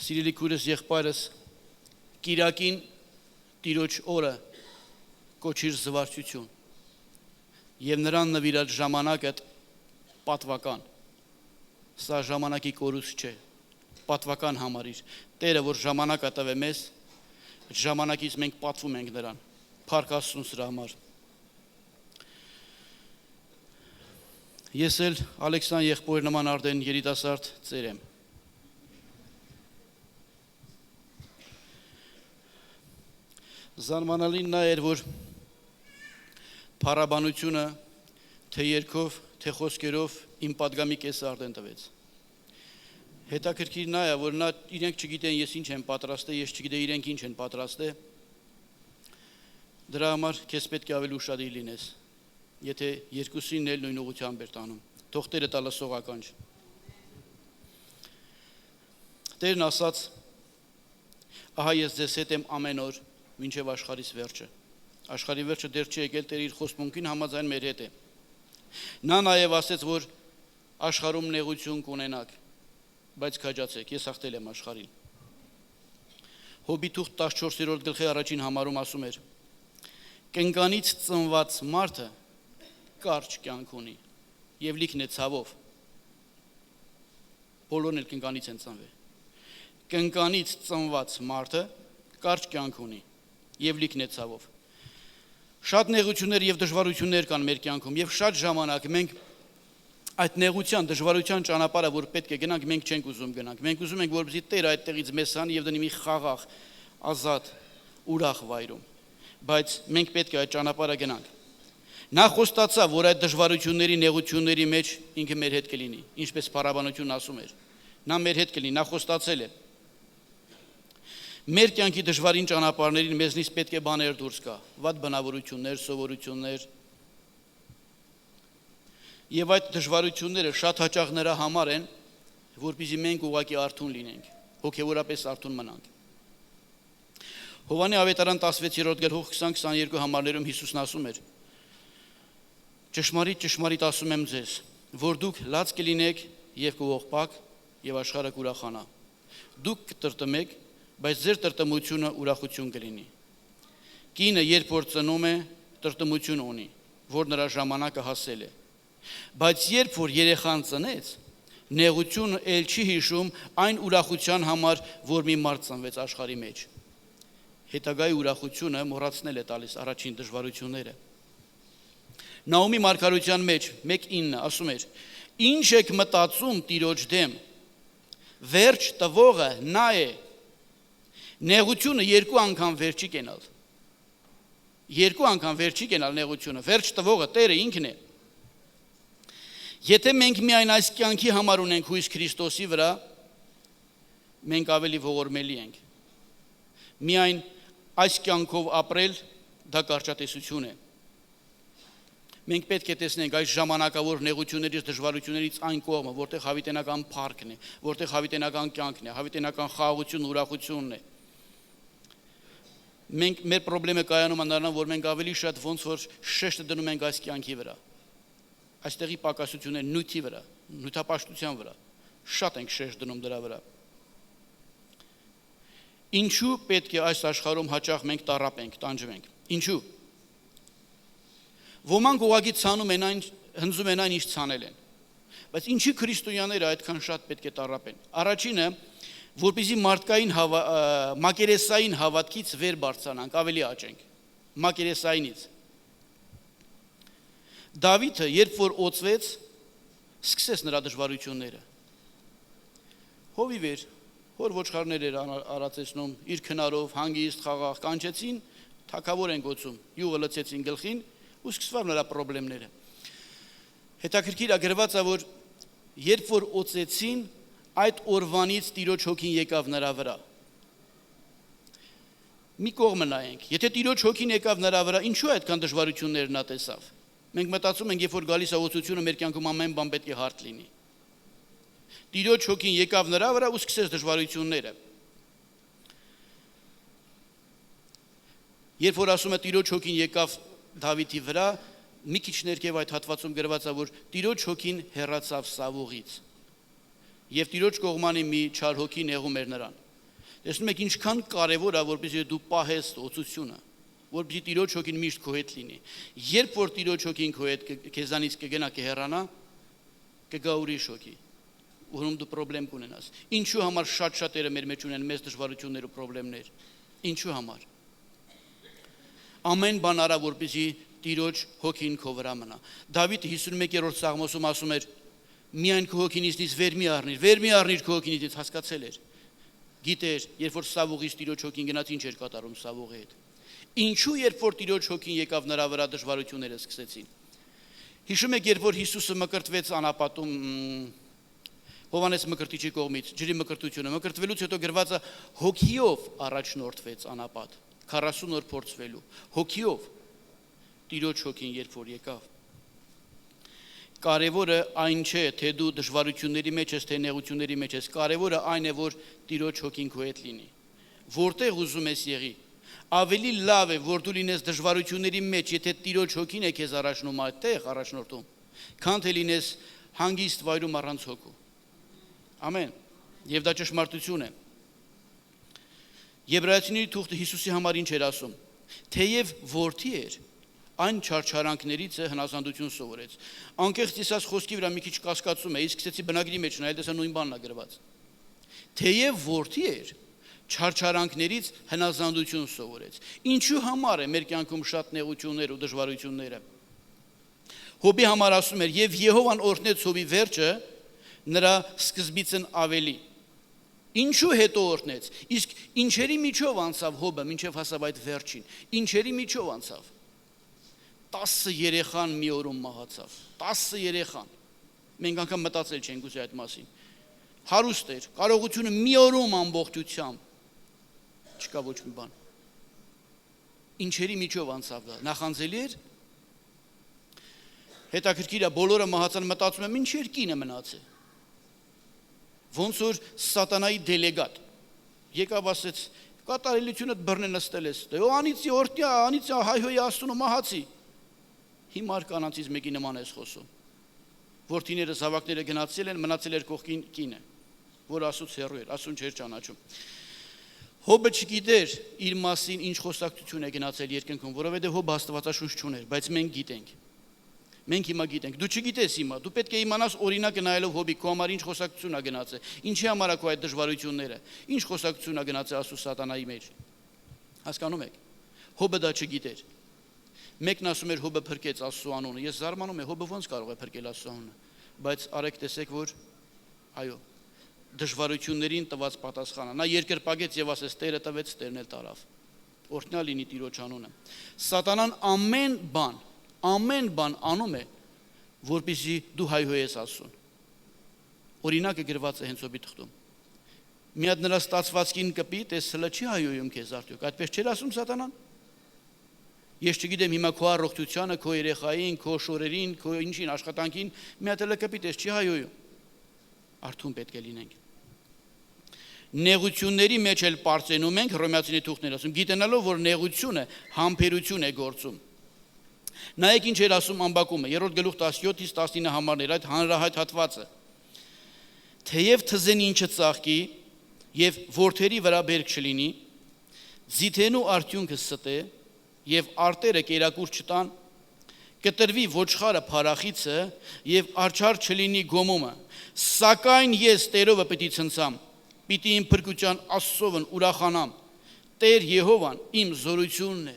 Սիրելի քույրս եղբայրս, Կիրակին Տիրոջ օրը կոչիր զվարճություն եւ նրան նվիրած ժամանակը պատվական։ Սա ժամանակի կորուս չէ, պատվական համարիր։ Տերը որ ժամանակ տվե մեզ, ժամանակից մենք պատվում ենք նրան։ Փառք Աստծուն սրա համար։ Ես էլ Ալեքսան եղբոր նման արդեն երիտասարդ ծեր եմ։ Զարմանալին նա էր, որ փառաբանությունը թե երգով, թե խոսքերով իմ պատգամի կեսը արդեն տվեց։ Հետաքրքիր նա է, որ նա իրենք չգիտեն ես ինչ եմ պատրաստել, ես չգիտեմ իրենք ինչ են պատրաստել։ Դրա համար քեզ պետք է ավելի ուշադիր լինես, եթե երկուսին էլ նույն ուղղությամբ էր տանում։ Թող Տերը տա լսողական չէ։ Տերն ասաց. ահա ես ձեզ հետ եմ ամեն օր մինչև աշխարհիս վերջը։ Աշխարհի վերջը դեռ չի եկել, Տերը իր խոստմունքին համաձայն մեր հետ է։ Նա նաև ասեց, որ աշխարհում նեղություն կունենաք, բայց քաջացեք, ես հաղթել եմ աշխարհին։ Հոբի թուղթ 14-րդ գլխի առաջին համարում ասում էր. կենկանից ծնված մարդը կարճ կյանք ունի եւ լիքն է ցավով։ Բոլորն էլ կենկանից են ծնվել։ Կենկանից ծնված մարդը կարճ կյանք ունի եւ լիքն է ցավով։ Շատ նեղություններ եւ դժվարություններ կան մեր կյանքում եւ շատ ժամանակ մենք այդ նեղության, դժվարության ճանապարհը, որ պետք է գնանք, մենք չենք ուզում գնանք։ Մենք ուզում ենք, որպեսզի Տերը այդտեղից մեզ հանի եւ դնի մի խաղաղ, ազատ, ուրախ վայրում։ Բայց մենք պետք է այդ ճանապարհը գնանք։ Նա խոստացավ, որ այդ դժվարությունների, նեղությունների մեջ ինքը մեր հետ կլինի, ինչպես փառաբանությունն ասում էր։ Նա մեր հետ կլինի, նա խոստացել է։ Մեր կյանքի դժվարին ճանապարհներին մեզնից պետք է բաներ դուրս գա, վատ բնավորություններ, սովորություններ։ Եվ այդ դժվարությունները շատ հաճախ նրա համար են, որպեսզի մենք ուղղակի արթուն լինենք, հոգևորապես արթուն մնանք։ Հովհաննես ավետարան 16-րդ գլխի 20-22 համարներում Հիսուսն ասում էր. ճշմարիտ, ճշմարիտ ասում եմ ձեզ, որ դուք լաց կլինեք եւ կողոպաք եւ աշխարհը կուրախանա։ Դուք կտրտմեք, բայց ձեր տրտմությունը ուրախություն կլինի։ Կինը երբ որ ծնում է, տրտմություն ունի, որ նրա ժամանակը հասել է։ Բայց երբ որ երեխան ծնեց, նեղությունը ել չի հիշում այն ուրախության համար, որ մի մարդ ծնվեց աշխարհի մեջ։ Հետագայի ուրախությունը մոռացնել է տալիս առաջին դժվարությունները։ Նահումի մարգարության մեջ 1:9 ասում էր. ինչ եք մտածում Տիրոջ դեմ, վերջ տվողը նա է։ Նեղությունը երկու անգամ վերջի կենալ։ Երկու անգամ վերջի կենալ նեղությունը, վերջ տվողը Տերը ինքն է։ Եթե մենք միայն այս կյանքի համար ունենք հույս Քրիստոսի վրա, մենք ավելի ողորմելի ենք։ Միայն այս կյանքով ապրել դա կարճատեսություն է։ Մենք պետք է տեսնենք այս ժամանակավոր նեղություններից, դժվարություններից այն կողմը, որտեղ հավիտենական փառքն է, որտեղ հավիտենական կյանքն է, հավիտենական խաղաղությունն, ուրախությունն է։ Մենք մեր խնդրեմը կայանում է նրան, որ մենք ավելի շատ ոնց որ շեշտը դնում ենք այս կյանքի վրա։ Այստեղի պակասությունները նյութի վրա, նյութապաշտության վրա, շատ ենք շեշտ դնում դրա վրա։ Ինչու պետք է այս աշխարհում հաճախ մենք տառապենք, տանջվենք։ Ինչու։ Ոմանք ուղղակի ցանում են այն, հնձում են այն, ինչ ցանել են։ Բայց ինչի քրիստոնյաները այդքան շատ պետք է տառապեն։ Առաջինը, որպեսզի մարդկային մակերեսային հավատքից վեր բարձրանանք, ավելի աճենք։ Մակերեսայինից։ Դավիթը, երբ որ օծվեց, սկսեց նրա դժվարությունները։ Հովիվ էր, հոր ոչխարներ էր արածեցնում, իր քնարով, հանգիստ, խաղաղ, կանչեցին, թագավոր են գոցում, յուղը լցեցին գլխին ու սկսվավ նրա խնդիրները։ Հետաքրքիր է գրված է, որ երբ որ օծեցին, այդ օրվանից Տիրոջ հոգին եկավ նրա վրա։ Մի կողմը նայենք, եթե Տիրոջ հոգին եկավ նրա վրա, ինչու այդքան դժվարություններ նա տեսավ։ Մենք մտածում ենք, երբ որ գալիս է օծությունը, մեր կյանքում ամեն բան պետք է հարթ լինի։ Տիրոջ հոգին եկավ նրա վրա ու սկսեց դժվարությունները։ Երբ որ ասում է Տիրոջ հոգին եկավ Դավիթի վրա, մի քիչ ներքև այդ հատվածում գրված է, որ Տիրոջ հոգին հեռացավ Սավուղից։ Եվ Տիրոջ կողմանի մի չար հոգի նեղում էր նրան։ Տեսնում եք ինչքան կարևոր է որպեսզի դու պահես օծությունը, որպեսզի Տիրոջ հոգին միշտ քո հետ լինի։ Երբ որ Տիրոջ հոգին քո հետ քեզանից կգնա կհեռանա, կգա ուրիշ հոգի, որում դու խնդրեմ կունենաս։ Ինչու համար շատ-շատերը մեր մեջ ունեն մեծ դժվարություններ ու խնդիրներ։ Ինչու համար։ Ամեն բան արա որպեսզի Տիրոջ հոգին քո վրա մնա։ Դավիթը 51-րդ Սաղմոսում ասում էր. միայն քո հոգին ինձնից վեր մի առնիր քո հոգին ինձ, հասկացել էր։ Գիտեր, երբ որ Սավուղից Տիրոջ հոգին գնաց, ինչ էր կատարում Սավուղի հետ։ Ինչու երբ որ Տիրոջ հոգին եկավ նրա վրա դժվարությունները սկսեցին։ Հիշում եք, երբ որ Հիսուսը մկրտվեց անապատում Հովանես Մկրտիչի կողմից, ջրի մկրտությունը, մկրտվելուց հետո գրված է հոգիով առաջնորդվեց անապատ, 40 օր փորձվելու, հոգիով Տիրոջ հոգին երբ որ եկավ։ Կարևորը այն չէ, թե դու դժվարությունների մեջ ես, թե նեղությունների մեջ ես, կարևորը այն է, որ Տիրոջ հոգին քո հետ լինի։ Որտեղ ուզում ես եղի, ավելի լավ է, որ դու լինես դժվարությունների մեջ, եթե Տիրոջ հոգին է քեզ առաջնում այդտեղ առաջնորդում, քան թե լինես հանգիստ վայրում առանց հոգու։ Ամեն։ Եվ դա ճշմարտություն է։ Եբրայեցիների թուղթը Հիսուսի համար ինչ էր ասում։ Թեև որդի էր, այն չարչարանքներից է հնազանդություն սովորեց։ Անկեղծ ասած խոսքի վրա մի քիչ կասկածում է, իսկ սկսեցի բնագրի մեջ նայել, տեսա նույն բանն է գրված։ Թեև որդի էր, չարչարանքներից հնազանդություն սովորեց։ Ինչու համար է մեր կյանքում շատ նեղություններ ու դժվարությունները։ Հոբի համար ասում էր, եւ Եհովան օրհնեց Հոբի վերջը նրա սկզբիցն ավելի։ Ինչու հետո օրհնեց։ Իսկ ինչերի միջով անցավ Հոբը, մինչև հասավ այդ վերջին։ Ինչերի միջով անցավ։ 10 երեխան մի օրում մահացավ, 10 երեխան, մենք անգամ մտածել չենք ուզի այդ մասին, հարուստ էր, կարողությունը մի օրում ամբողջությամբ, չկա ոչ մի բան, ինչերի միջով անցավ դա, նախանձելի էր, հետաքրքիր է, բոլորը մահացան մտածում եմ, ինչ երկինը մնաց է, ոնց որ սատանայի դելեգատ, եկավ ասեց, կատարելությունը բռնե նստել ես, անիցի օրտյա, անիցի հայհոյի աստունը մահացի, հիմար կանանցից մեկի նման ես խոսում, որդիները զավակները գնացել են, մնացել էր կողքին կինը, որ ասուց հեռու էր, ասուն չէր ճանաչում։ Հոբը չգիտեր իր մասին ինչ խոսակցություն է գնացել երկնքում, որովհետև Հոբը աստվածաշունչ չուներ, բայց մենք գիտենք։ Մենք հիմա գիտենք, դու չգիտես հիմա, դու պետք է իմանաս օրինակը նայելով Հոբի, քո համար ինչ խոսակցություն է գնացել, ինչի համար է քո այդ դժվարությունները, ինչ խոսակցություն է գնացել ասու սատանայի մեջ։ Հասկանում եք։ Հոբը դա չգիտեր։ Մեկն ասում էր Հոբը փրկեց Աստծո անունը։ Ես զարմանում եմ, Հոբը ոնց կարող է փրկել Աստծո անունը։ Բայց արեք տեսեք, որ այո, դժվարություններին տված պատասխանը։ Նա երկրպագեց եւ ասեց Տերը տվեց, Տերն էլ տարավ։ Օրհնյալ լինի Տիրոջ անունը։ Սատանան ամեն բան անում է, որպեսզի դու հայհոյես Աստծուն։ Օրինակը գրված է հենց Հոբի թղթում։ Մի հատ նրա ստացվածքին կպի, տես հլը չի հայհոյում քեզ արդյոք։ Այդպես չէր ասում Սատանան։ Ես չգիտեմ հիմա քո առողջությանը, քո երեխային, քո շորերին, քո ինչին աշխատանքին, մի հատ էլ կպի տես չի հայոյում։ Արթուն պետք է լինենք։ Նեղությունների մեջ էլ պարծենում ենք, Հռոմեացիների թուղթն ասում, գիտենալով, որ նեղությունը համբերություն է գործում։ Նայեք ինչ էր ասում Ամբակումը, 3-րդ գլուխ 17-ից 19 համարներ, այդ հանրահայտ հատվածը։ Թեև թզեն ինչը ծաղկի եւ որդերի վրա բերք չլինի, ձիթենու արդյունքը ստե եւ արտերը կերակուր չտան, կտրվի ոչխարը փարախիցը եւ արջար չլինի գոմումը, սակայն ես Տերովը պիտի ցնցամ, պիտի իմ փրկության Աստծովն ուրախանամ, Տեր Եհովան իմ զորությունն է։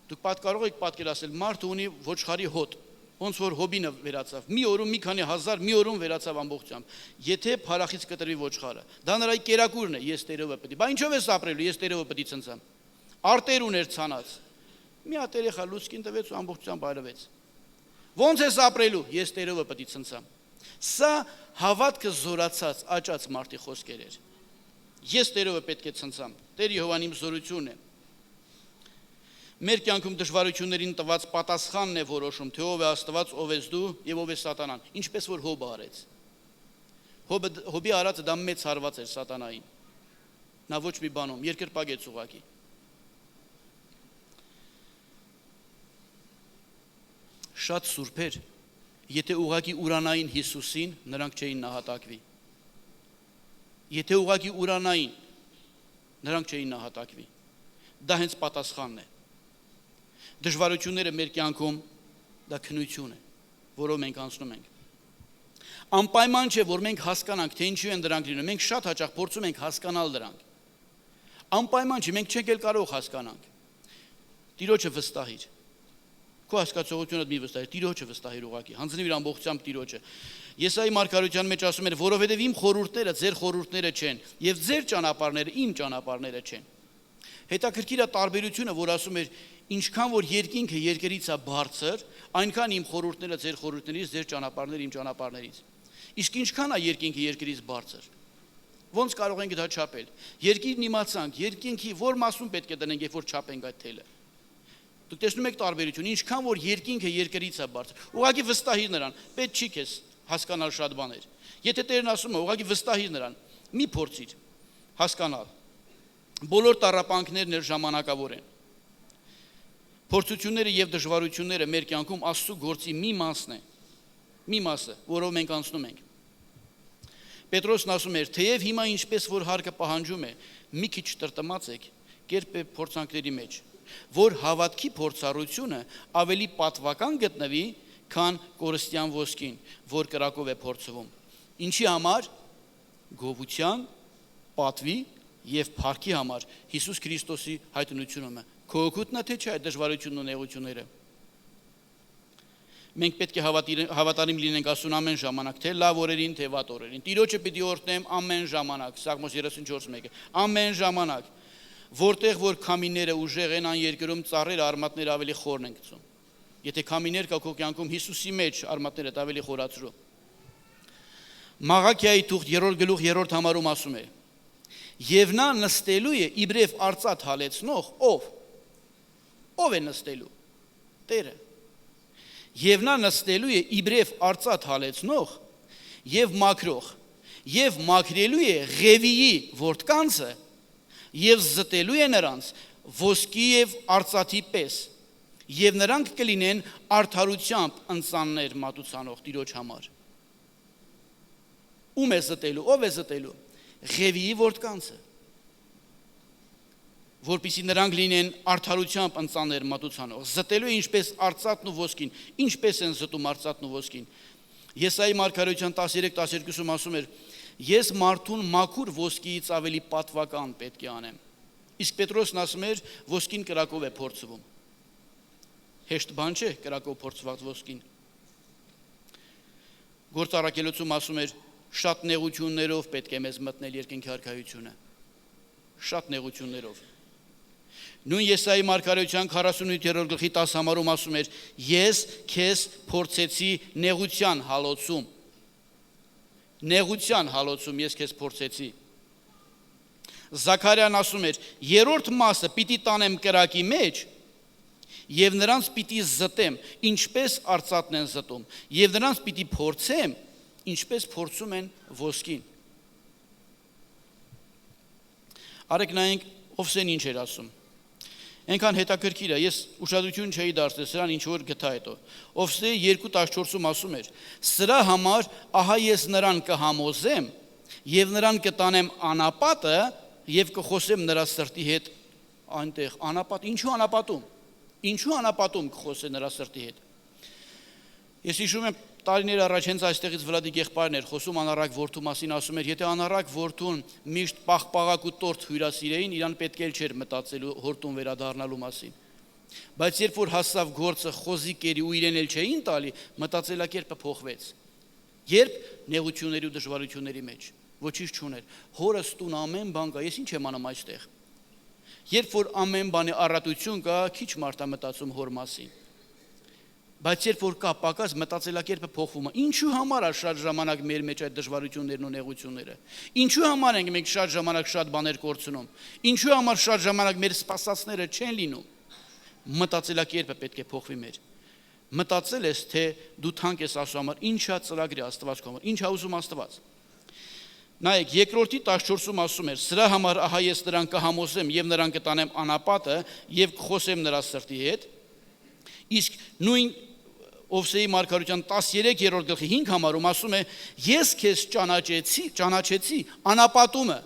Դուք կարող եք պատկերացնել, մարդը ունի ոչխարի հոտ, ոնց որ Հոբինը վերացավ, մի օրում մի քանի հազար, մի օրում վերացավ ամբողջությամբ, եթե փարախից կտրվի ոչխարը, դա նրա կերակուրն է, ես Տերովը պիտի, բա ինչով ես ապրելու, ես Տերովը պիտի ցնցամ։ Արտեր ուներ ցանած։ Մի հատ երեխա լուցկին տվեց ու ամբողջությամբ այրվեց։ Ոնց ես ապրելու, ես Տերովը պիտի ցնցամ։ Սա հավատքը զորացած, աճած մարդի խոսքեր էր։ Ես Տերովը պետք է ցնցամ։ Տեր Եհովան իմ զորությունն է։ Մեր կյանքում դժվարություններին տված պատասխանն է որոշում, թե ով է Աստված, ով ես դու եւ ով է Սատանան, ինչպես որ Հոբը արեց։ Հոբի արածը դա մեծ հարված էր Սատանային։ Նա ոչ մի բանում երկրպագեց ուղակի։ Շատ սուրբեր, եթե ուղակի ուրանային Հիսուսին, նրանք չէին նահատակվի։ Եթե ուղղակի ուրանային, նրանք չէին նահատակվի։ Դա հենց պատասխանն է։ Դժվարությունները մեր կյանքում դա քննություն է, որով մենք անցնում ենք։ Անպայման չէ, որ մենք հասկանանք, թե ինչու են դրանք լինում։ Մենք շատ հաճախ փորձում ենք հասկանալ դրանք։ Անպայման չէ, մենք չենք էլ կարող հասկանանք։ Տիրոջը վստահիր։ Քո հասկացողությունդ մի վստահիր, Տիրոջը վստահիր ուղղակի, հանձնիր ամբողջությամբ Տիրոջը։ Եսայի մարգարեության մեջ ասում էր, որովհետև իմ խորհուրդները ձեր խորհուրդները չեն, եւ ձեր ճանապարհները իմ ճանապարհները չեն։ Հետաքրքիր է տարբերությունը, որ ասում էր, ինչքան որ երկինքը երկրից է բարձր, այնքան իմ խորհուրդները ձեր խորհուրդներից, ձեր ճանապարհները իմ ճանապարհներից։ Իսկ ինչքան է երկինքը երկրից բարձր։ Ոնց կարող ենք դա չափել։ Երկիրն իմացանք, երկինքի որ մասում պետք է դնենք, երբ որ չափենք այդ թելը։ Դուք տեսնում եք տարբերությունը, ինչքան որ երկինքը երկրից է բարձր։ Ուղղակի վստահիր նրան, պետք չի քեզ հասկանալ շատ բաներ։ Եթե Տերն ասում է, ուղղակի վստահիր նրան, մի փորձիր հասկանալ։ Բոլոր տառապանքներն ժամանակավոր են։ Փորձությունները եւ դժվարությունները մեր կյանքում Աստծո գործի մի մասն է։ Մի մասը, որով մենք անցնում ենք։ Պետրոսն ասում էր, թեև հիմա ինչպես որ հարկը պահանջում է, մի քիչ տրտմած եք, կերպ է փորձանքների մեջ, որ հավատքի փորձառությունը ավելի պատվական գտնվի, քան կորստյան ոսկին, որ կրակով է փորձվում։ Ինչի համար? Գովության, պատվի եւ փառքի համար Հիսուս Քրիստոսի հայտնությունումը։ Քո օգուտն է թե չէ այդ դժվարությունն ու նեղությունները։ Մենք պետք է հավատարիմ լինենք Աստծուն ամեն ժամանակ, թե լավ օրերին, թե վատ օրերին։ Տիրոջը պիտի օրհնեմ ամեն ժամանակ, Սաղմոս 34:1, ամեն ժամանակ, որտեղ որ քամիները ուժեղ են ան երկրում, ծառերը, արմատները ավելի խորն են գցում։ Եթե քամիներ կա քո կյանքում, Հիսուսի մեջ արմատները ավելի խորացրու։ Մաղաքիայի թուղթ 3:3 ասում է. Եվ նա նստելու է իբրև արծաթ հալեցնող, ով է նստելու? Տերը։ Եվ նա նստելու է իբրև արծաթ հալեցնող եւ մաքրող, եւ մաքրելու է Ղևիի որդկանցը, եւ զտելու է նրանց ոսկի եւ արծաթի պես, եւ նրանք կլինեն արդարությամբ ընծաններ մատուցանող Տիրոջ համար։ Ում է զտելու, ով է զտելու? Ղևիի որդկանցը, որպեսզի նրանք լինեն արդարությամբ ընծաններ մատուցանող, զտելու ինչպես արծաթն ու ոսկին, ինչպես են զտում արծաթն ու ոսկին։ Եսայի մարգարեության 13:12 ասում էր. Ես մարդուն մաքուր ոսկիից ավելի պատվական պետք է անեմ։ Իսկ Պետրոսն ասում էր, ոսկին կրակով է փորձվում։ Հեշտ բան չէ կրակով փորձված ոսկին։ Գործառակելոցում ասում էր, շատ նեղություններով պետք է մեզ մտնել երկնքի արքայությունը։ Շատ նեղություններով։ Նույն Եսայի մարգարեության 47-րդ գլխի 10 համարում ասում էր. Ես քեզ փորձեցի նեղության հալոցում։ Նեղության հալոցում ես քեզ փորձեցի։ Զաքարիան ասում էր. երրորդ մասը պիտի տանեմ կրակի մեջ եւ նրանց պիտի զտեմ, ինչպես արծաթն են զտում, եւ նրանց պիտի փորձեմ, ինչպես փորձում են ոսկին։ Արեք նայենք Օվսեն ինչ էր ասում։ Այնքան հետաքրքիր է, ես ուշադրություն չէի դարձրել սրան, ինչ որ գտա հետո։ Օվսե 2:14-ում ասում էր. Սրա համար ահա ես նրան կհամոզեմ եւ նրան կտանեմ անապատը եւ կխոսեմ նրա սրտի հետ այնտեղ։ Անապատ, ինչու անապատում? Ինչու անապատում կխոսե նրա սրտի հետ։ Ես հիշում եմ տարիներ առաջ հենց այստեղից Վլադիկ եղբայրն էր խոսում անառակ որդու մասին, ասում էր, եթե անառակ որդուն միշտ պաղպաղակ ու տորթ հյուրասիրեին, իրան պետք էլ չէր մտածելու հորտուն վերադառնալու մասին։ Բայց երբ որ հասավ գործը խոզի կերի ու իրեն էլ չէին տալի, մտածելակերպը փոխվեց։ Երբ նեղությունների ու դժվարությունների մեջ ոչինչ չուներ, հորս տուն ամեն բան կա, ես ինչ եմ անում այստեղ։ Երբ որ ամեն բանի առատություն կա, քիչ մարդ է մտածում հոր մասին։ Բայց երբ որ կա պակաս, մտածելակերպը փոխվում է։ Ինչու համար է շատ ժամանակ մեր մեջ այդ դժվարություններն ու նեղությունները։ Ինչու համար ենք մենք շատ ժամանակ շատ բաներ կորցնում։ Ինչու համար շատ ժամանակ մեր սպասածները չեն լինում։ Մտածելակերպը պետք է փոխվի մեր։ Մտածել ես, թե դու թանկ ես Աստծո համար, ինչա ծրագրի Աստված կոմը, ինչ է ուզում Աստված։ Նայեք, երկրորդի 14-ում ասում էր. Սրա համար ահա ես նրան կհամոզեմ եւ նրան կտանեմ անապատը եւ կխոսեմ նրա սրտի հետ։ Իսկ նույն Ովսեի մարգարության 13-րդ գլխի 5 համարում ասում է. ես քեզ ճանաչեցի անապատումը։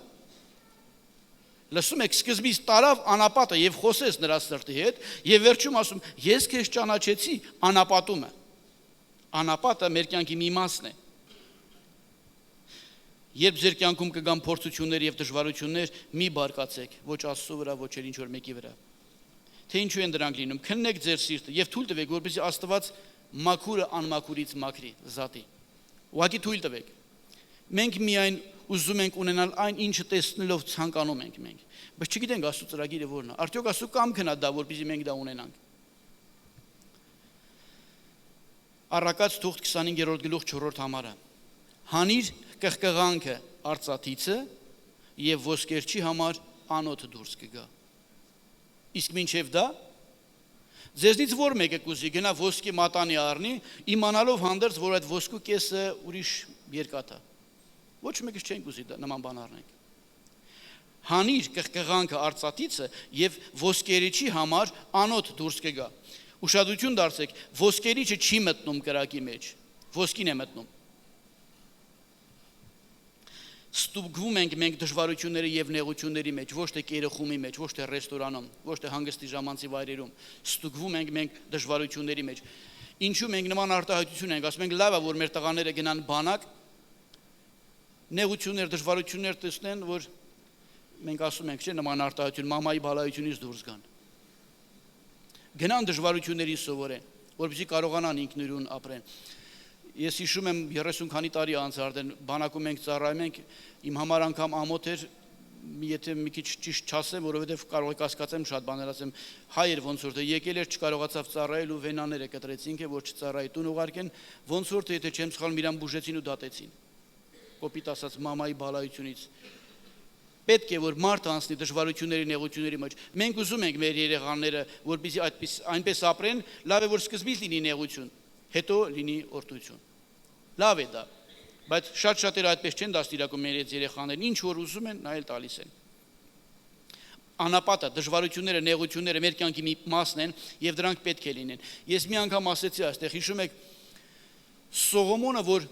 Լսում եք, սկզբից տարավ անապատը եւ խոսեց նրա սրտի հետ եւ վերջում ասում ես քեզ ճանաչեցի անապատումը։ Անապատը մեր կյանքի մի մասն է։ Երբ ձեր կյանքում կգան փորձություններ եւ դժվարություններ, մի բարկացեք, ոչ Աստծո վրա, ոչ էլ ինչ որ մեկի վրա։ Թե ինչու են դրանք լինում, քննեք ձեր սիրտը եւ թույլ տվեք, որպեսզի Աստված մաքուրը անմաքուրից մաքրի, զատի։ Ուղղակի թույլ տվեք։ Մենք միայն ուզում ենք ունենալ այն, ինչը տեսնելով ցանկանում ենք մենք, բայց չգիտենք Աստծո ծրագիրը որն է։ Արդյոք Աստծո կամքն է դա, որպեսզի մենք դա ունենանք։ Առակաց թուղթ 25-րդ գլուխ 4-րդ համարը։ Հանիր կղկղանքը արծաթիցը եւ ոսկերչի համար անոթ դուրս կգա։ Իսկ մինչև դա ձեզնից որ մեկը կուզի գնա ոսկի մատանի առնի, իմանալով հանդերձ, որ այդ ոսկու կեսը ուրիշ երկաթ է։ Ոչ մեկը չեն կուզի նման բան առնենք։ Հանիր կղկղանքը արծաթիցը եւ ոսկերիչի համար անոթ դուրս կգա։ Ուշադրություն դարձեք, ոսկերիչը չի մտնում կրակի մեջ, ոսկին է մտնում։ Ստուգվում ենք մենք դժվարությունների եւ նեղությունների մեջ, ոչ թե կերախումի մեջ, ոչ թե ռեստորանում, ոչ թե հանգստի ժամանցի վայրերում։ Ստուգվում ենք մենք դժվարությունների մեջ։ Ինչու մենք նման արտահայտություն ենք, ասում ենք լավ է, որ մեր տղաները գնան բանակ, նեղություններ, դժվարություններ տեսնեն, որ մենք ասում ենք, չէ, նման արտահայտություն մամայի բալայությունից դուրս գան։ Գնան դժվարությունների սովորեն, որպեսզի կարողանան ինքնուրույն ապրեն։ Ես հիշում եմ 30 քանի տարի անց արդեն բանակում ենք ծառայում ենք, իմ համար անգամ ամոթ էր, եթե մի քիչ ճիշտ չասեմ, որովհետև կարող եք հասկացեմ շատ բաներ ասեմ, հայր ոնց որ թե եկել էր չկարողացավ ծառայել ու վենաները կտրեցին, որ չծառայի տուն ուղարկեն, ոնց որ թե եթե չեմ սխալվում իրան բուժեցին ու դատեցին։ Կոպիտ ասած մամայի բալայությունից։ Պետք է որ մարդը անցնի դժվարությունների, նեղությունների մեջ։ Մենք ուզում ենք մեր երեխաները, որպեսզի այնպես ապրեն, լավ է որ սկզբից լինի նեղություն, հետո լինի օրհնություն։ Լավ է դա, բայց շատ-շատերը այդպես չեն դաստիարակում մեր երեխաներին, ինչ որ ուզում են, նա էլ տալիս են։ Անապատը, դժվարությունները, նեղությունները մեր կյանքի մի մասն են եւ դրանք պետք է լինեն։ Ես մի անգամ ասեցի այստեղ, հիշում եք Սողոմոնը, որ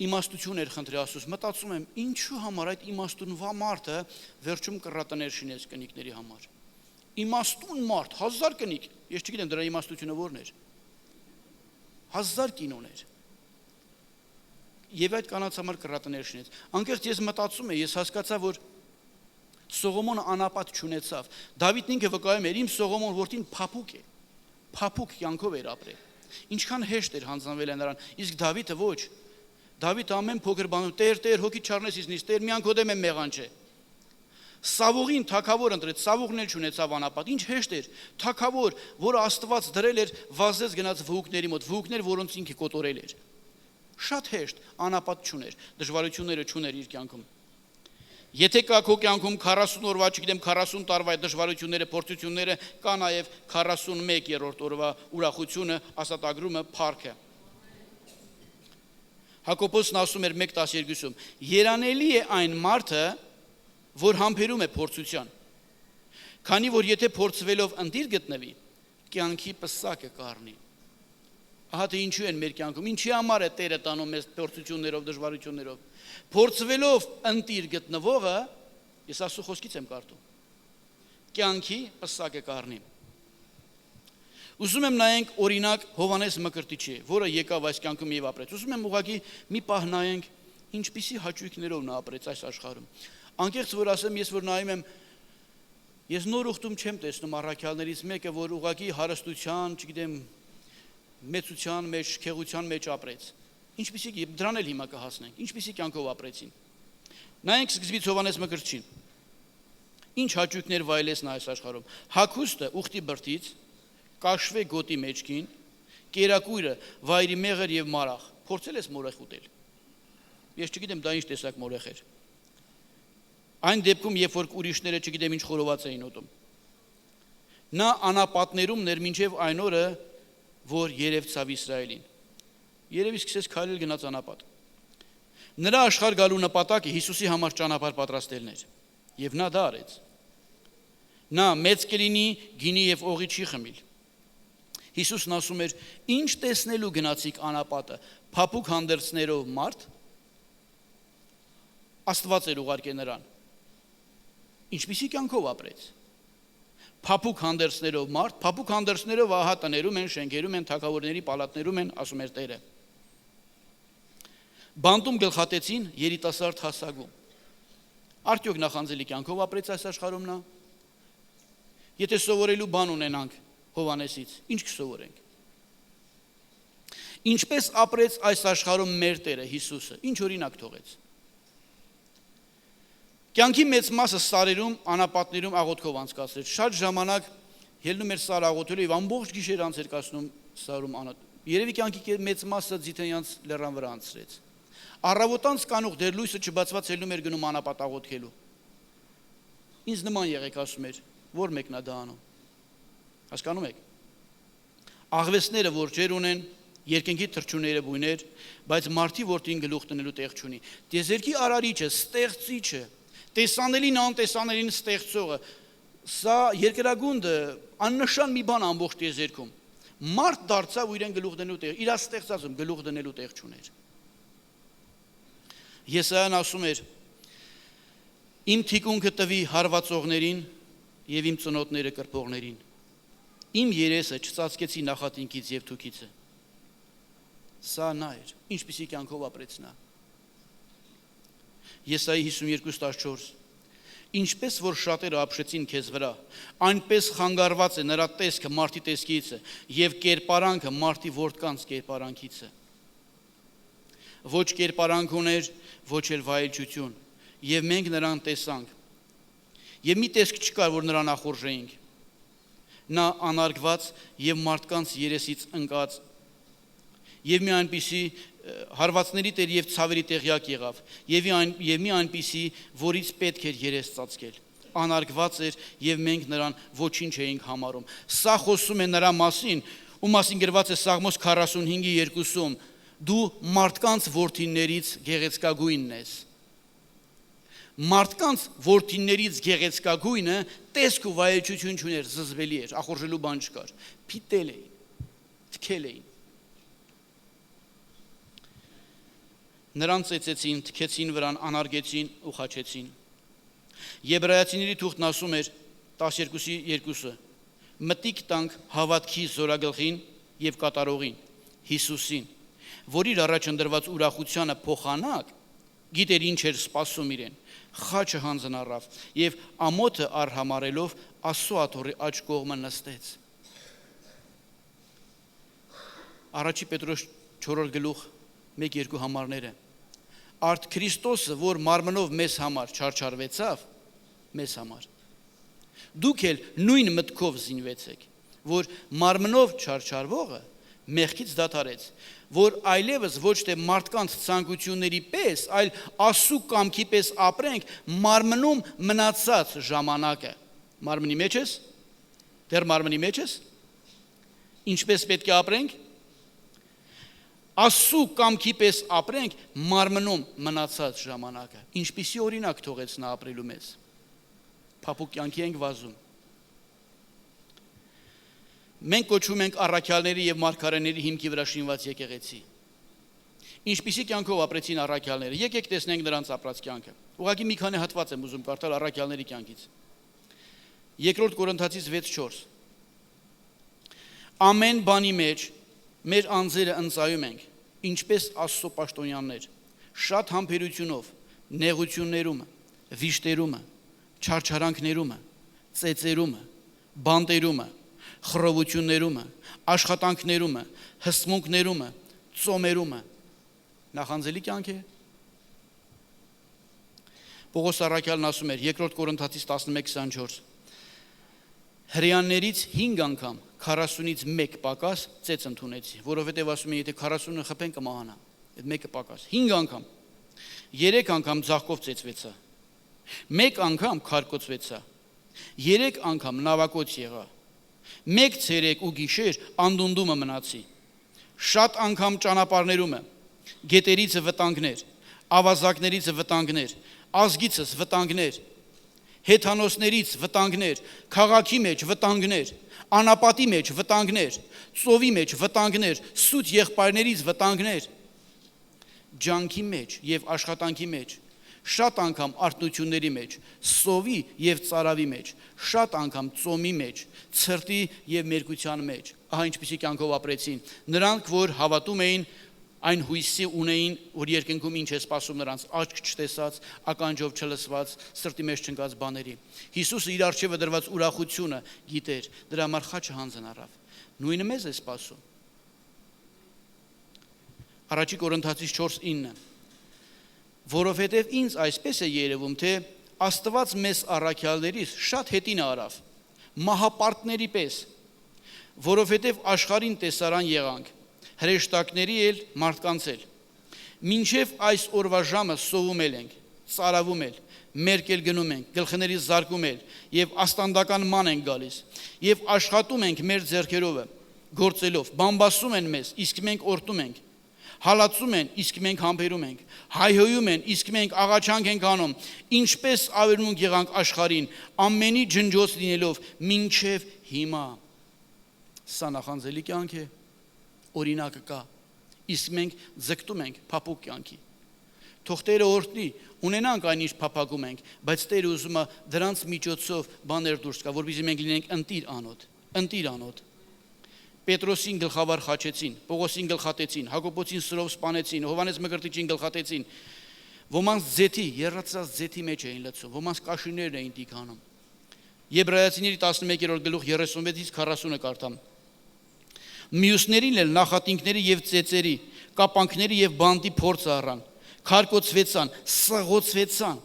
իմաստություն էր խնդրի Աստծուց, մտածում եմ, ինչու համար այդ իմաստունվա մարդը վերջում կռատներ շինեց կնիկների համար։ Իմաստուն մարդ, 1000 կնիկ, ես չգիտեմ դրա իմաստությունը որն էր։ 1000 կինոներ։ Եվ այդ կանանց համար կռատներ շինեց։ Անկեղծ ես մտածում եմ, ես հասկացա, որ Սողոմոնը անապատ չունեցավ։ Դավիթն ինքը վկայում էր, իմ Սողոմոն որդին փափուկ է։ Փափուկ կյանքով էր ապրել։ Ինչքան հեշտ էր հանձնվել նրան, իսկ Դավիթը ոչ։ Դավիթ ամեն փոքր բանում Տեր, հոգի չառնես իզնից, Տեր, մի անգամ դեմ եմ մեղան չէ։ Սավուղին թագավոր ընտրեց, Սավուղն էլ չունեցավ անապատ, ինչ հեշտ էր, թագավոր, որը Աստված դրել էր, վազեց գնաց վհուկների մոտ, վհուկներ, որոնց ինքը կոտորել էր։ Շատ հեշտ, անապատ չուներ, դժվարությունները չուներ իր կյանքում։ Եթե կա քո կյանքում 40 օրվա, չգիտեմ 40 տարվա դժվարությունները, փորձությունները, կա նաև 41-րդ օրվա ուրախությունը, ասատագրումը, փառքը։ Հակոբոսն ասում էր 1:12-ում. Երանելի է այն մարդը, որ համբերում է փորձության, քանի որ եթե փորձվելով ընտիր գտնվի, կյանքի պսակը կառնի։ Ահա թե ինչու են մեր կյանքում, ինչի համար է Տերը տանում մեզ փորձություններով, դժվարություններով։ Փորձվելով ընտիր գտնվողը, ես Աստծո խոսքից եմ կարդում, կյանքի պսակը կառնի։ Ուզում եմ նայենք օրինակ Հովանես Մկրտիչի, որը եկավ այս կյանքում եւ ապրեց։ Ուզում եմ ուղղակի մի պահ նայենք, ինչպիսի հաճույքներով նա ապրեց այս աշխարհում։ Անկեղծ որ ասեմ, ես որ նայում եմ, ես նոր ուխտում չեմ տեսնում առաքյալներից մեկը, որ ուղղակի հարստության, չգիտեմ, մեծության մեջ, քեղության մեջ ապրեց։ Ինչպիսի դրան էլ հիմա կհասնենք, ինչպիսի կյանքով ապրեցին։ Նայենք սկզբից Հովանես Մկրտչին։ Ինչ հաճույքներ վայելեց նա այս աշխարհում։ Հագուստը ուխտի բրդից, կաշվե գոտի մեջքին, կերակույրը վայրի մեղր եւ մարախ։ Փորձել ես մորեխ ուտել։ Ես չգիտեմ դա ինչ տեսակ մորեխ էր։ Այն դեպքում, երբ որ ուրիշները չգիտեմ ինչ խորոված էին ուտում։ Նա անապատներում ներ մինչև այն օրը, որ երևցավ Իսրայելին։ Երևի սկսեց քայլել գնաց անապատ։ Նրա աշխարհ գալու նպատակը Հիսուսի համար ճանապարհ պատրաստելն էր, եւ նա դա արեց։ Նա մեծ կլինի, գինի եւ օղի չի խմիլ։ Հիսուսն ասում էր. «Ինչ տեսնելու գնացիք անապատը, փափուկ հանդերձներով մարդ»։ Աստված էր ուղարկել նրան։ Ինչպիսի կյանքով ապրեց։ Փափուկ հանդերձներով մարդ, փափուկ հանդերձներով ահա տներում են, շենքերում են, թագավորների պալատներում են, ասում էր Տերը։ Բանտում գլխատեցին երիտասարդ հասակում։ Արդյոք նախանձելի կյանքով ապրեց այս աշխարհում նա։ Եթե սովորելու բան ունենանք Հովհաննեսից, ինչ կսովորենք։ Ինչպես ապրեց այս աշխարհում մեր Տերը Հիսուսը, ինչ օրինակ թողեց։ Կյանքի մեծ մասը սարերում, անապատներում աղոթքով անցկացրեց։ Շատ ժամանակ ելնում էր սար աղոթելու եւ ամբողջ գիշեր անց էր կացնում սարում Երևի կյանքի մեծ մասը Ձիթենյանց լեռան վրա անցրեց։ Առավոտանց կանուխ դեր լույսը չբացված ելնում էր գնում անապատ աղոթքելու։ Ինձ նման եղեք, ասում էր, որ մեկն է դա անում։ Հասկանում եք։ Աղվեսները որ ջեր ունեն, երկնքի թռչունները բույներ, բայց մարդի որդին գլուխ տնելու տեղ չունի։ Տիեզերքի արարիչը, ստեղծիչը, տեսանելին անտեսանելին ստեղծողը, սա երկրագունդը աննշան մի բան ամբողջ տիեզերքում։ Մարդ դարձավ ու իրեն գլուխ դնելու տեղ, իր ստեղծածում գլուխ դնելու տեղ չուներ։ Եսայան ասում էր. «Իմ թիկունքը տվի հարվածողներին եւ իմ ծնոտները կրպողներին։ Իմ երեսը չծածկեցի նախատինքից եւ թուքիցը»։ Սա նա էր, ինչպիսի կյանքով ապրեց նա։ Եսայի 52:14 «Ինչպես որ շատերը ապշեցին քեզ վրա, այնպես խանգարված է նրա տեսքը մարդի տեսքիցը եւ կերպարանքը մարդի որդկանց կերպարանքիցը»։ Ոչ կերպարանք ուներ, ոչ էլ վայելչություն, եւ մենք նրան տեսանք։ Եվ մի տեսք չկար, որ նրան ախորժեինք։ Նա անարգված եւ մարդկանց երեսից ընկած, եւ մի այնպիսի հարվածների տեր եւ ցավերի տեղյակ եղավ, եւ մի այնպիսի, որից պետք էր երես ծածկել։ Անարգված էր եւ մենք նրան ոչինչ էինք համարում։ Սա խոսում է նրա մասին, ում մասին գրված է Սաղմոս 45:2-ում. «Դու մարդկանց որդիներից գեղեցկագույնն ես»։ Մարդկանց որդիներից գեղեցկագույնը տեսք ու վայելչություն չուներ, զզվելի էր, ախորժելու բան չկար։ Փիտել էին, թքել էին։ Նրան ծեծեցին, թքեցին վրան, անարգեցին ու խաչեցին։ Եբրայացիների թուղթն ասում էր 12:2. «Մտիկ տանք հավատքի զորագլխին եւ կատարողին, Հիսուսին, որ իր առաջ ընդրված ուրախությանը փոխանակ, գիտեր ինչ էր սպասում իրեն, խաչը հանձն առավ եւ ամոթը արհամարելով Աստծո աթոռի աջ կողմը նստեց»։ Առաջի Պետրոս 4:1-2 համարները։ Արդ Քրիստոսը, որ մարմնով մեզ համար չարչարվեցավ, մեզ համար։ Դուք էլ նույն մտքով զինվեցեք, որ մարմնով չարչարվողը մեղքից դադարեց, որ այլևս ոչ թե մարդկանց ցանկությունների պես, այլ Աստծո կամքի պես ապրենք մարմնում մնացած ժամանակը։ Մարմնի մեջ ես։ Դեռ մարմնի մեջ ես։ Ինչպես պետք է ապրենք։ Աստծո կամքի պես ապրենք մարմնում մնացած ժամանակը։ Ինչպիսի օրինակ թողեց նա ապրելու մեզ։ Փափուկ կյանքի ենք վազում։ Մենք կոչվում ենք առաքյալների եւ մարգարեների հիմքի վրա շինված եկեղեցի։ Ինչպիսի կյանքով ապրեցին առաքյալները։ Եկեք տեսնենք նրանց ապրած կյանքը։ Ուղղակի մի քանի հատված եմ ուզում կարդալ առաքյալների կյանքից։ Երկրորդ Կորինթացիս 6:4 Ամեն բանի մեջ մեր անձերը ընծայում ենք, ինչպես Աստծո պաշտոնյաներ, շատ համբերությունով, նեղություններում, վիշտերում, չարչարանքներում, ծեծերում, բանտերում, խռովություններում, աշխատանքներում, հսմունքներում, ծոմերում։ Նախանձելի կյանք է։ Պողոս առաքյալն ասում էր 2 Կորինթացիս 11:24 Հրեաներից 5 անգամ 40-ից 1 պակաս ծեծ ընդունեցի, որովհետև ասում են, եթե 40-ը խփեն կմահանա, այդ մեկը պակաս, 5 անգամ, 3 անգամ ձաղկով ծեծվեցա, 1 անգամ քարկոծվեցա, 3 անգամ նավակոց եղա, 1 ցերեկ ու գիշեր անդունդումը մնացի, շատ անգամ ճանապարհներում, գետերիցը վտանգներ, ավազակներիցը վտանգներ, ազգիցս վտանգներ, հեթանոսներից վտանգներ, քաղաքի մեջ վտանգներ, Անապատի մեջ վտանգներ, ծովի մեջ վտանգներ, սուտ եղբայրներից վտանգներ, ջանքի մեջ եւ աշխատանքի մեջ, շատ անգամ արթնությունների մեջ, սովի եւ ծարավի մեջ, շատ անգամ ծոմի մեջ, ցրտի եւ մերկության մեջ, ահա ինչպիսի կյանքով ապրեցին նրանք, որ հավատում էին այն հույսի ունեին, որ երկնքում ինչ է սպասում նրանց, աչք չտեսած, ականջով չլսված, սրտի մեջ չընկած բաների։ Հիսուսը իր առջևը դրված ուրախությունը գիտեր, դրա համար խաչը հանձն առավ։ Նույնը մեզ է սպասում։ Առաջի Կորինթացիս 4:9 Որովհետև ինձ այսպես է երևում, թե Աստված մեզ առաքյալներից շատ հետին արավ, մահապարտների պես, որովհետև աշխարհին տեսարան եղանք, հրեշտակների էլ մարդկանց էլ։ Մինչև այս օրվա ժամը սովում ենք, ծարավում ենք, մերկ էլ գնում ենք, գլխներից զարկում ենք եւ աստանդական ման ենք գալիս եւ աշխատում ենք մեր ձեռքերով, գործելով, բամբասում են մեզ, իսկ մենք օրտում ենք, հալածում են, իսկ մենք համբերում ենք, հայհոյում են, իսկ մենք աղաչանք ենք անում, ինչպես ավերնունք եղանք աշխարհին, ամենի ջնջոց լինելով, մինչև հիմա։ Սա նախանձելի կյանք է, օրինակը կա, իսկ մենք ձգտում ենք փափուկ կյանքի։ Թող Տերը օրհնի, ունենանք այն ինչ փափագում ենք, բայց Տերը ուզում է դրանց միջոցով բաներ դուրս գա, որպեսզի մենք լինենք ընտիր անոտ։ Պետրոսին գլխավար խաչեցին, Պողոսին գլխատեցին, Հակոբոսին սրով սպանեցին, Հովանես Մկրտիչին գլխատեցին։ Ոմանց ձեթի, երրացած ձեթի մեջ էին լցում, ոմանց կաշիներն էին տիկանում։ Եբրայացիների 11-րդ գլուխ 36-ից 40-ը կարդամ։ Մյուսներին էլ նախատինքների եւ ծեծերի, կապանքների եւ բանտի փորձ առան, քարկոծվեցան, սղոցվեցան,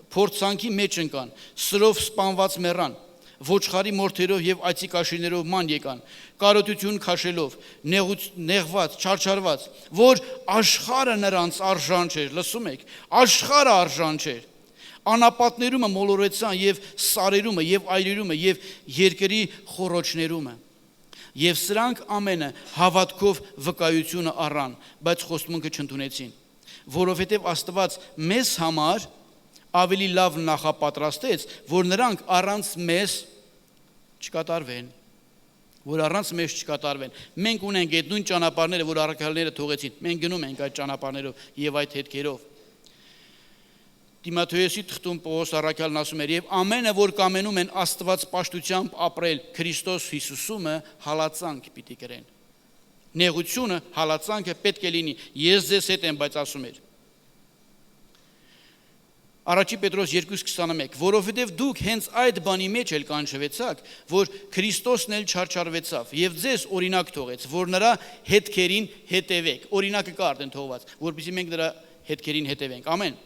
փորձանքի մեջ ընկան, սրով սպանված մեռան, ոչխարի մորթերով եւ այծի կաշիներով ման եկան, կարոտություն քաշելով, նեղված, չարչարված, որ աշխարհը նրանց արժան չէր, լսում եք, աշխարհը արժան չէր։ Անապատներումը մոլորեցան եւ սարերումը եւ այրերումը եւ երկրի խորոչներումը։ Եվ սրանք ամենը հավատքով վկայությունը առան, բայց խոստմունքը չընդունեցին, որովհետև Աստված մեզ համար ավելի լավ նախապատրաստեց, որ նրանք առանց մեզ չկատարվեն։ Մենք ունենք այդ նույն ճանապարհները, որ առաքյալները թողեցին, մենք գնում ենք այդ ճանապարհներով եւ այդ հետքերով։ Տիմոթեոսի թղթում Պողոս առաքյալն ասում էր. «Եվ ամենը, որ կամենում են Աստված պաշտությամբ ապրել Քրիստոս Հիսուսումը, հալածանք պիտի կրեն»։ Նեղությունը, հալածանքը պետք է լինի։ Ես ձեզ հետ եմ, բայց ասում էր։ Առաջի Պետրոս 2:21 Որովհետև դուք հենց այդ բանի մեջ էլ կանչվեցաք, որ Քրիստոսն էլ չարչարվեցավ եւ ձեզ օրինակ թողեց, որ նրա հետքերին հետևեք։ Օրինակը կա արդեն թողված, որպեսզի մենք նրա հետքերին հետևենք։ Ամեն։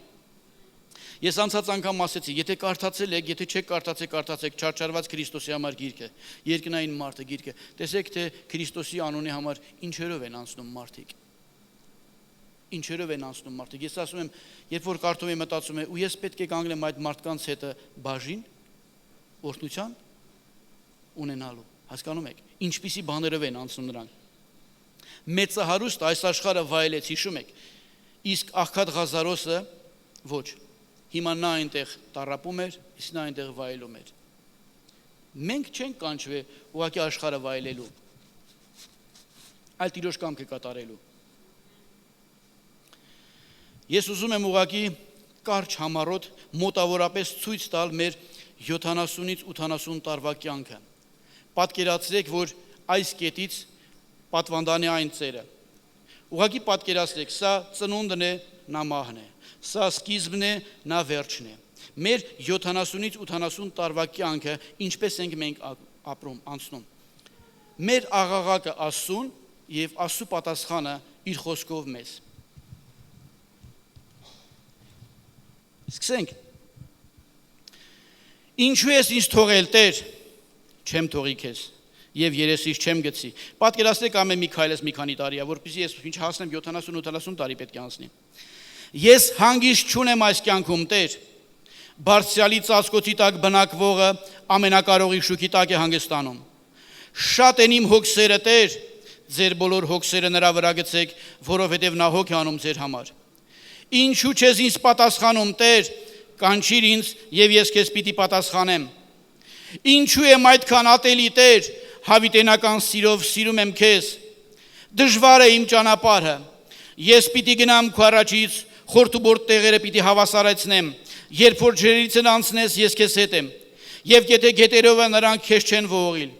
Ես անցած անգամ ասեցի, եթե կարդացել եք, եթե չեք կարդացեք չարչարված Քրիստոսի համար գիրքը, երկնային մարդը գիրքը, տեսեք թե Քրիստոսի անունի համար ինչերով են անցնում մարդիկ։ Ես ասում եմ, երբ որ կարդում եմ, մտածում եմ, ու ես պետք է կանգնեմ այդ մարդկանց հետը բաժին, օրհնության ունենալու, հասկանում եք, ինչպիսի բաներով են անցնում նրանք։ Մեծահարուստ այս աշխարհը վայելեց, հիշում եք, իսկ աղքատ Ղազարոսը ոչ, հիմա նա այնտեղ տառապում էր, իսկ նա այնտեղ վայելում էր։ Մենք չենք կանչվել ուղղակի աշխարհը վայելելու, այլ Տիրոջ կամքը կատարելու։ Ես ուզում եմ ուղղակի կարճ համառոտ մոտավորապես ցույց տալ մեր 70-ից 80 տարվա կյանքը։ Պատկերացրեք, որ այս կետից պատվանդանի այն ծերը։ Ուղղակի պատկերացրեք, սա ծնունդն է, նա մահն է, սա սկիզբն է, նա վերջն է։ Մեր 70-ից 80 տարվա կյանքը ինչպես ենք մենք ապրում, անցնում։ Մեր աղաղակը Աստծուն եւ Աստծո պատասխանը իր խոսքով մեզ։ Սկսենք։ Ինչու ես ինձ թողել, Տեր, չեմ թողի քեզ եւ երեսից չեմ գցի։ Պատկերացրեք ամեն մի քայլես մի քանի տարի է, որպեսզի ես ինչ հասնեմ 70-80 տարի պետք է անցնի։ Ես հանգիստ չունեմ այս կյանքում, Տեր։ Բարձրալի ծածկոցի տակ բնակվողը ամենակարողի շուքի տակ է հանգստանում։ Շատ են իմ հոգսերը, Տեր, ձեր բոլոր հոգսերը նրա վրա գցեք, որովհետև նա հոգ է անում ձեր համար։ Ինչու չես ինձ պատասխանում, Տեր, կանչիր ինձ եւ ես քեզ պիտի պատասխանեմ։ Ինչու եմ այդքան ատելի Տեր, հավիտենական սիրով սիրում եմ քեզ։ Դժվար է իմ ճանապարհը։ Ես պիտի գնամ քո առաջից, խորտուբորտ տեղերը պիտի հավասարեցնեմ։ Երբ որ ջրերից անցնես, ես քեզ հետ եմ։ Եվ եթե գետերով նրանք քեզ չեն ողողիլ։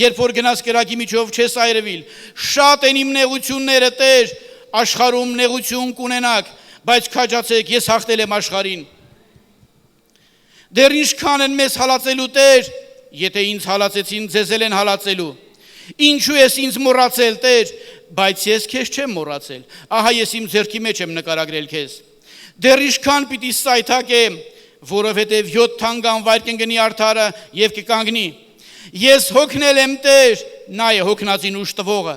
Երբ որ գնաս կրակի միջով չես այրվիլ։ Շատ են իմ նեղությունները, Տեր, աշխարհում նեղություն կունենաք, բայց քաջացեք, ես հաղթել եմ աշխարհին։ Դեռ ինչքան են մեզ հալածելու, Տեր, եթե ինձ հալածեցին, ձեզ էլ են հալածելու։ Ինչու ես ինձ մոռացել, Տեր, բայց ես քեզ չեմ մոռացել։ Ահա ես իմ ձեռքի մեջ եմ նկարագրել քեզ։ Դեռ ինչքան պիտի սայթակեմ, որովհետև 7 թանգան կընկնի արդարը եւ կկանգնի։ Ես հոգնել եմ, Տեր, նա է հոգնածին ուժ տվողը։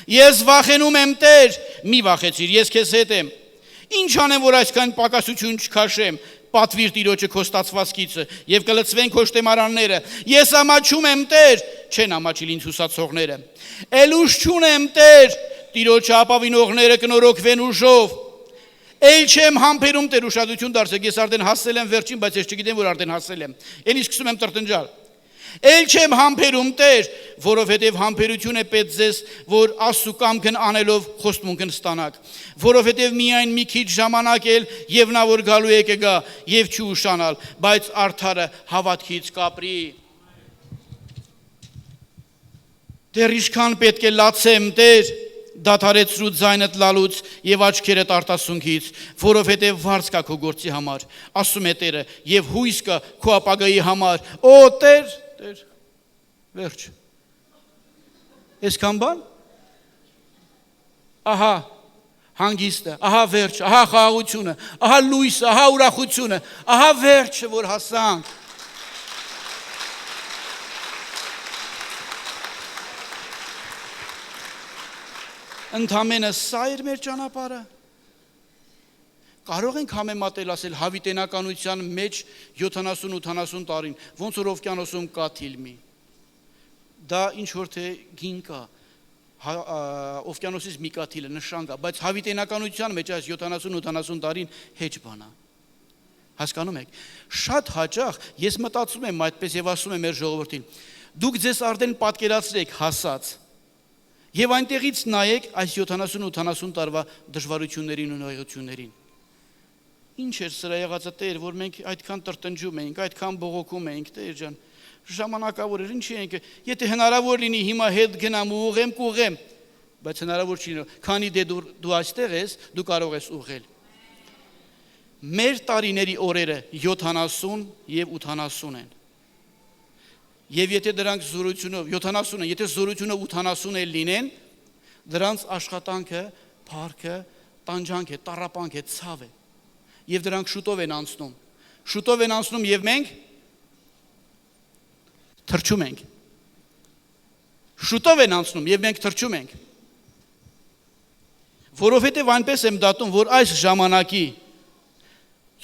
Ես վախենում եմ, Տեր, մի վախեցիր, ես քեզ հետ եմ։ Ինչ անեմ, որ այսքան պակասություն չքաշեմ, պատվիր Տիրոջը քո ստացվածքիցը եւ կլցվեն քո շտեմարանները։ Ես ամաչում եմ, Տեր, չեն ամաչիլ ինձ հուսացողները։ Էլ ուժ չունեմ, Տեր, Տիրոջը ապավինողները կնորոգվեն ուժով։ Էլ չեմ համբերում, Տեր, ուշադրություն դարձեք, ես արդեն հասել եմ վերջին, բայց ես չգիտեմ, որ արդեն հասել եմ։ Էլի սկսում եմ տրտնջալ։ Էլ չեմ համբերում, Տեր, որովհետև համբերություն է պետք ձեզ, որ Աստծու կամքն անելով խոստմունքն ստանաք, որովհետև միայն մի քիչ ժամանակ էլ եւ նա որ գալու է կգա եւ չի ուշանալ, բայց արդարը հավատքից կապրի։ Դեռ ինչքան պետք է լացեմ, Տեր, դադարեցրու ձայնդ լալուց եւ աչքերդ արտասունքից, որովհետեւ վարձ կա քո գործի համար, ասում է Տերը, եւ հույս կա քո ապագայի համար։ Օ Տեր, Տեր, վերջ։ Այսքան բան։ Ահա հանգիստը, ահա վերջ, ահա խաղաղությունը, ահա լույսը, ահա ուրախությունը, ահա վերջը, որ հասանք։ Ընդամենը սա էր մեր ճանապարհը։ Կարող ենք համեմատել, ասել հավիտենականության մեջ 70-80 տարին, ոնց որ օվկիանոսում կա թիլմի։ Դա ինչ որ թե գին կա, օվկիանոսից մի կա թիլը, նշան կա, բայց հավիտենականության մեջ այս 70-80 տարին հեչ բան է։ Հասկանում եք։ Շատ հաճախ ես մտածում եմ այդպես եւ ասում եմ մեր ժողովրդին, դուք ձեզ արդեն պատկերացրեք հասած եւ այնտեղից նայեք այս 70-80 տարվա դժվարություններին ու նեղություններին։ Ինչ էր սրա եղածը, Տեր, որ մենք այդքան տրտնջում էինք, այդքան բողոքում էինք, Տեր ջան, ժամանակավոր էր, ինչի ենք, եթե հնարավոր լինի հիմա հետ գնամ ու ուղեմ կուղեմ, բայց հնարավոր չի, քանի դու այստեղ ես, դու կարող ես ուղղել։ Մեր տարիների օրերը 70 եւ 80 են։ Եվ եթե դրանք զորությունով 70 են, եթե զորությունով 80 էլ լինեն, դրանց աշխատանքը, փառքը, տանջանք է, տառապանք է, ցավ է։ Եվ դրանք շուտով են անցնում։ Շուտով են անցնում եւ մենք թրջում ենք։ Շուտով են անցնում եւ մենք թրջում ենք։ Որովհետեւ այնպես եմ դատում, որ այս ժամանակի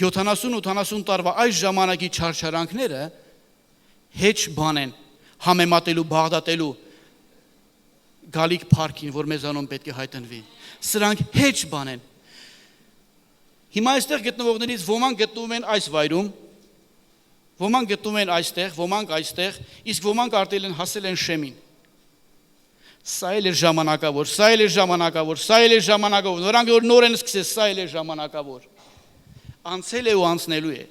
70-80 տարվա այս ժամանակի չարչարանքները հեչ բան են համեմատելու, բաղդատելու գալիք փառքին, որ մեզանում պետք է հայտնվի։ Սրանք հեչ բան են։ Հիմա այստեղ գտնվողներից ոմանք գտնվում են այս վայրում, ոմանք գտնվում են այստեղ, ոմանք այստեղ, իսկ ոմանք արդեն հասել են Շեմին։ Սա էլ է ժամանակավոր, սա էլ է ժամանակավոր, սա էլ է ժամանակավոր։ Նրանք որ նոր են սկսել, սա էլ է ժամանակավոր։ Անցել է ու անցնելու է։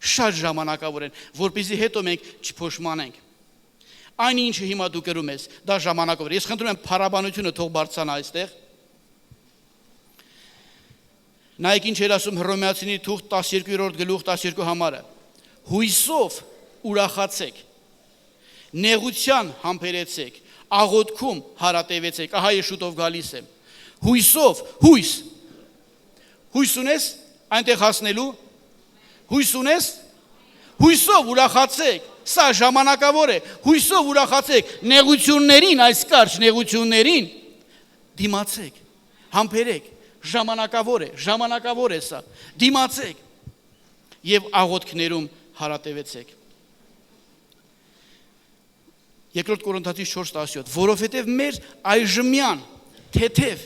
Շատ ժամանակավոր են, որպեսզի հետո մենք չփոշմանենք։ Այն ինչը հիմա դու կրում ես, դա ժամանակավոր։ Ես խնդրում եմ փառաբանությունը թող բարձրանա այստեղ։ Նայեք ինչ էր ասում Հռոմեացիների թուղթ 12-րդ գլուխ 12 համարը։ Հույսով ուրախացեք, նեղության համբերեցեք, աղոթքում հարատևեցեք, ահա ես շուտով գալիս եմ։ Հույսով, հույս ունես այնտեղ հասնելու, հույս ունես, հույսով ուրախացեք, սա ժամանակավոր է, հույսով ուրախացեք, նեղություններին, այս կարճ նեղություններին դիմացեք, համբերեք, ժամանակավոր է սա, դիմացեք եւ աղոթքներում հարատևեցեք։ Երկրորդ Կորինթացիս 4:17, որովհետև մեր այժմյան թեթև,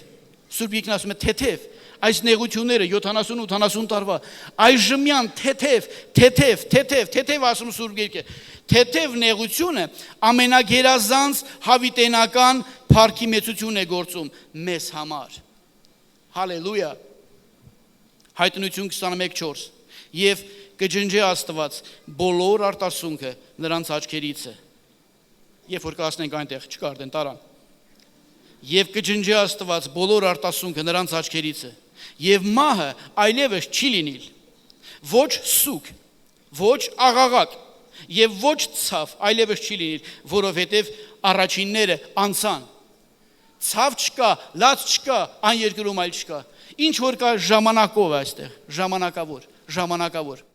Սուրբ Գիրքն ասում է թեթև, այս նեղությունները 70-80 տարվա, այժմյան թեթև ասում Սուրբ Գիրքը, թեթև նեղությունը ամենագերազանց հավիտենական փառքի մեծություն է գործում մեզ համար։ Հալելույա։ Հայտնություն 21:4 Եվ կջնջի Աստված բոլոր արտասունքը նրանց աչքերից է։ Երբ որ կասնենք այնտեղ չկար դեն տարան։ Եվ կջնջի Աստված բոլոր արտասունքը նրանց աչքերից է։ Եվ մահը այլևս չի լինիլ։ Ոչ սուկ, ոչ աղաղակ, եւ ոչ ցավ այլևս չի լինիլ, որովհետեւ առաջինները անցան։ Ցավ չկա, լաց չկա, այն երկրում այլ չկա։ Ինչ որ կա ժամանակով այստեղ, ժամանակավոր։